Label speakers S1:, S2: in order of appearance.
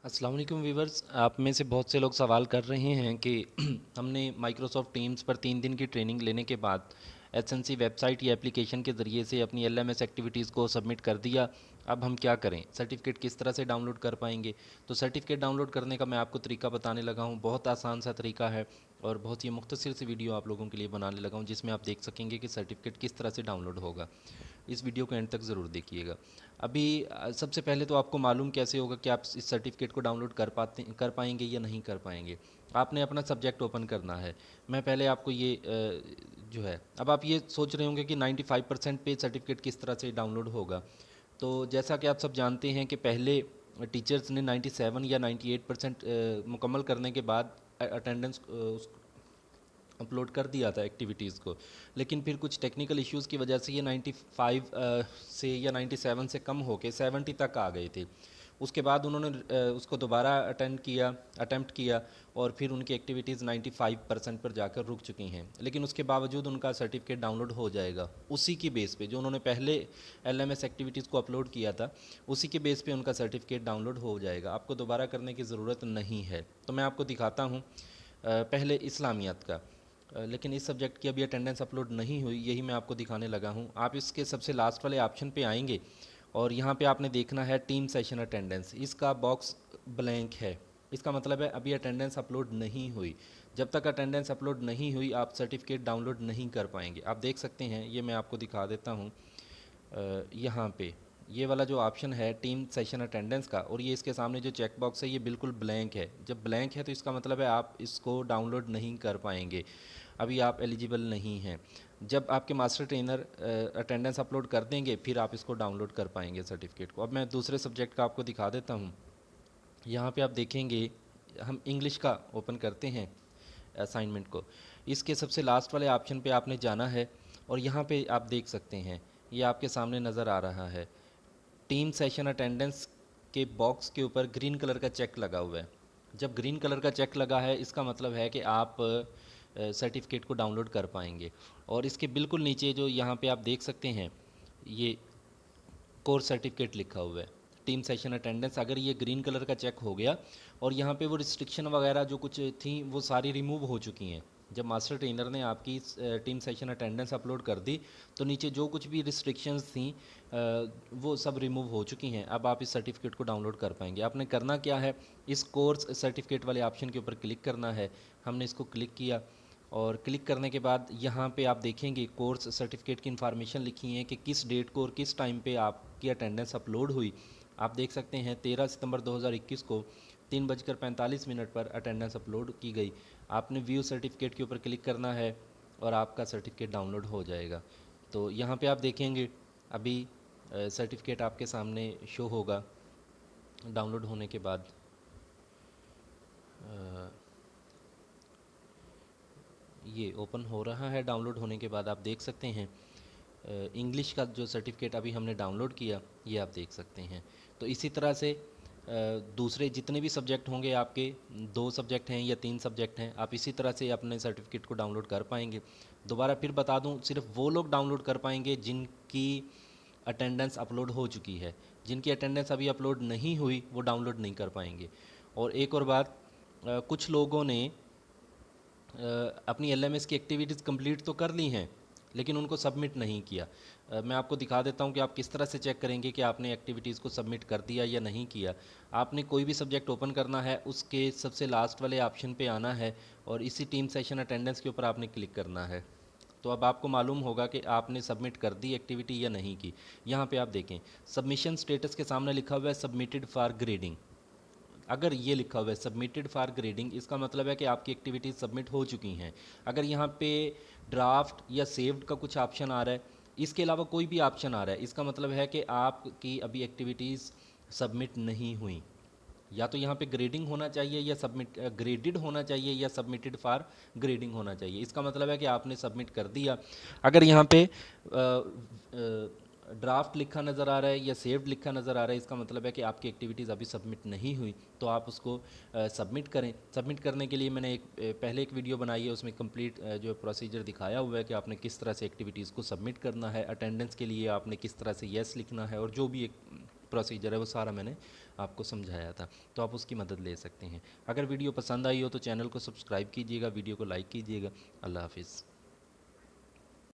S1: अस्सलाम वालेकुम वीवर्स। आप में से बहुत से लोग सवाल कर रहे हैं कि हमने माइक्रोसॉफ्ट टीम्स पर 3 दिन की ट्रेनिंग लेने के बाद एसएनसी वेबसाइट या एप्लीकेशन के ज़रिए से अपनी एलएमएस एक्टिविटीज़ को सबमिट कर दिया। अब हम क्या करें, सर्टिफ़िकेट किस तरह से डाउनलोड कर पाएंगे। तो सर्टिफ़िकेट डाउनलोड करने का मैं आपको तरीका बताने लगा हूँ। बहुत आसान सा तरीका है और बहुत ही मुख्तसर सी वीडियो आप लोगों के लिए बनाने लगा हूँ जिसमें आप देख सकेंगे कि सर्टिफ़िकेट किस तरह से डाउनलोड होगा। इस वीडियो को एंड तक ज़रूर देखिएगा। अभी सबसे पहले तो आपको मालूम कैसे होगा कि आप इस सर्टिफिकेट को डाउनलोड कर पाएंगे या नहीं कर पाएंगे। आपने अपना सब्जेक्ट ओपन करना है। मैं पहले आपको ये जो है, अब आप ये सोच रहे होंगे कि 95% पे सर्टिफिकेट किस तरह से डाउनलोड होगा। तो जैसा कि आप सब जानते हैं कि पहले टीचर्स ने 97 या 98% मुकम्मल करने के बाद अटेंडेंस अपलोड कर दिया था एक्टिविटीज़ को। लेकिन फिर कुछ टेक्निकल इश्यूज़ की वजह से ये 95 से या 97 से कम होके 70 तक आ गए थे। उसके बाद उन्होंने उसको दोबारा अटेम्प्ट किया और फिर उनकी एक्टिविटीज़ 95% पर जाकर रुक चुकी हैं। लेकिन उसके बावजूद उनका सर्टिफिकेट डाउनलोड हो जाएगा उसी की बेस पे जो उन्होंने पहले एलएमएस एक्टिविटीज़ को अपलोड किया था। उसी के बेस पे उनका सर्टिफिकेट डाउनलोड हो जाएगा, आपको दोबारा करने की ज़रूरत नहीं है। तो मैं आपको दिखाता हूँ पहले इस्लामियात का। लेकिन इस सब्जेक्ट की अभी अटेंडेंस अपलोड नहीं हुई, यही मैं आपको दिखाने लगा हूँ। आप इसके सबसे लास्ट वाले ऑप्शन पे आएंगे और यहाँ पे आपने देखना है टीम सेशन अटेंडेंस। इसका बॉक्स ब्लैंक है, इसका मतलब है अभी अटेंडेंस अपलोड नहीं हुई। जब तक अटेंडेंस अपलोड नहीं हुई आप सर्टिफिकेट डाउनलोड नहीं कर पाएंगे। आप देख सकते हैं, ये मैं आपको दिखा देता हूँ। यहाँ पे ये वाला जो ऑप्शन है टीम सेशन अटेंडेंस का, और ये इसके सामने जो चेक बॉक्स है ये बिल्कुल ब्लैंक है। जब ब्लैंक है तो इसका मतलब है आप इसको डाउनलोड नहीं कर पाएंगे, अभी आप एलिजिबल नहीं हैं। जब आपके मास्टर ट्रेनर अटेंडेंस अपलोड कर देंगे फिर आप इसको डाउनलोड कर पाएंगे सर्टिफिकेट को। अब मैं दूसरे सब्जेक्ट का आपको दिखा देता हूँ। यहाँ पे आप देखेंगे, हम इंग्लिश का ओपन करते हैं असाइनमेंट को। इसके सबसे लास्ट वाले ऑप्शन पे आपने जाना है और यहाँ पे आप देख सकते हैं, ये आपके सामने नज़र आ रहा है। टीम सेशन अटेंडेंस के बॉक्स के ऊपर ग्रीन कलर का चेक लगा हुआ है। जब ग्रीन कलर का चेक लगा है इसका मतलब है कि आप सर्टिफिकेट को डाउनलोड कर पाएंगे। और इसके बिल्कुल नीचे जो यहाँ पे आप देख सकते हैं, ये कोर्स सर्टिफिकेट लिखा हुआ है टीम सेशन अटेंडेंस। अगर ये ग्रीन कलर का चेक हो गया और यहाँ पे वो रिस्ट्रिक्शन वगैरह जो कुछ थी वो सारी रिमूव हो चुकी हैं। जब मास्टर ट्रेनर ने आपकी टीम सेशन अटेंडेंस अपलोड कर दी तो नीचे जो कुछ भी रिस्ट्रिक्शंस थी वो सब रिमूव हो चुकी हैं। अब आप इस सर्टिफिकेट को डाउनलोड कर पाएंगे। आपने करना क्या है, इस कोर्स सर्टिफिकेट वाले ऑप्शन के ऊपर क्लिक करना है। हमने इसको क्लिक किया और क्लिक करने के बाद यहाँ पे आप देखेंगे कोर्स सर्टिफिकेट की इन्फॉर्मेशन लिखी है कि किस डेट को और किस टाइम पे आपकी अटेंडेंस अपलोड हुई। आप देख सकते हैं 13 सितंबर 2021 को 3:45 पर अटेंडेंस अपलोड की गई। आपने व्यू सर्टिफिकेट के ऊपर क्लिक करना है और आपका सर्टिफिकेट डाउनलोड हो जाएगा। तो यहाँ पे आप देखेंगे अभी सर्टिफिकेट आपके सामने शो होगा डाउनलोड होने के बाद। अ, ये ओपन हो रहा है। डाउनलोड होने के बाद आप देख सकते हैं इंग्लिश का जो सर्टिफिकेट अभी हमने डाउनलोड किया ये आप देख सकते हैं। तो इसी तरह से दूसरे जितने भी सब्जेक्ट होंगे आपके, 2 सब्जेक्ट हैं या 3 सब्जेक्ट हैं, आप इसी तरह से अपने सर्टिफिकेट को डाउनलोड कर पाएंगे। दोबारा फिर बता दूं, सिर्फ वो लोग डाउनलोड कर पाएंगे जिनकी अटेंडेंस अपलोड हो चुकी है। जिनकी अटेंडेंस अभी अपलोड नहीं हुई वो डाउनलोड नहीं कर पाएंगे। और एक और बात, कुछ लोगों ने अपनी एलएमएस की एक्टिविटीज़ कंप्लीट तो कर ली हैं लेकिन उनको सबमिट नहीं किया। मैं आपको दिखा देता हूं कि आप किस तरह से चेक करेंगे कि आपने एक्टिविटीज़ को सबमिट कर दिया या नहीं किया। आपने कोई भी सब्जेक्ट ओपन करना है, उसके सबसे लास्ट वाले ऑप्शन पे आना है और इसी टीम सेशन अटेंडेंस के ऊपर आपने क्लिक करना है। तो अब आपको मालूम होगा कि आपने सबमिट कर दी एक्टिविटी या नहीं की। यहाँ पे आप देखें सबमिशन स्टेटस के सामने लिखा हुआ है सबमिटेड फॉर ग्रेडिंग। अगर ये लिखा हुआ है सबमिटेड फॉर ग्रेडिंग इसका मतलब है कि आपकी एक्टिविटीज़ सबमिट हो चुकी हैं। अगर यहाँ पे ड्राफ्ट या सेव्ड का कुछ ऑप्शन आ रहा है, इसके अलावा कोई भी ऑप्शन आ रहा है, इसका मतलब है कि आपकी अभी एक्टिविटीज़ सबमिट नहीं हुई। या तो यहाँ पे ग्रेडिंग होना चाहिए या सबमिट ग्रेडेड होना चाहिए या सबमिटेड फॉर ग्रेडिंग होना चाहिए। इसका मतलब है कि आपने सबमिट कर दिया। अगर यहाँ पे ड्राफ्ट लिखा नज़र आ रहा है या सेव्ड लिखा नज़र आ रहा है, इसका मतलब है कि आपकी एक्टिविटीज़ अभी सबमिट नहीं हुई। तो आप उसको सबमिट करें। सबमिट करने के लिए मैंने पहले एक वीडियो बनाई है, उसमें कंप्लीट जो प्रोसीजर दिखाया हुआ है कि आपने किस तरह से एक्टिविटीज़ को सबमिट करना है। अटेंडेंस के लिए आपने किस तरह से येस लिखना है और जो भी एक प्रोसीजर है वो सारा मैंने आपको समझाया था, तो आप उसकी मदद ले सकते हैं। अगर वीडियो पसंद आई हो तो चैनल को सब्सक्राइब कीजिएगा, वीडियो को लाइक कीजिएगा। अल्लाह हाफिज़।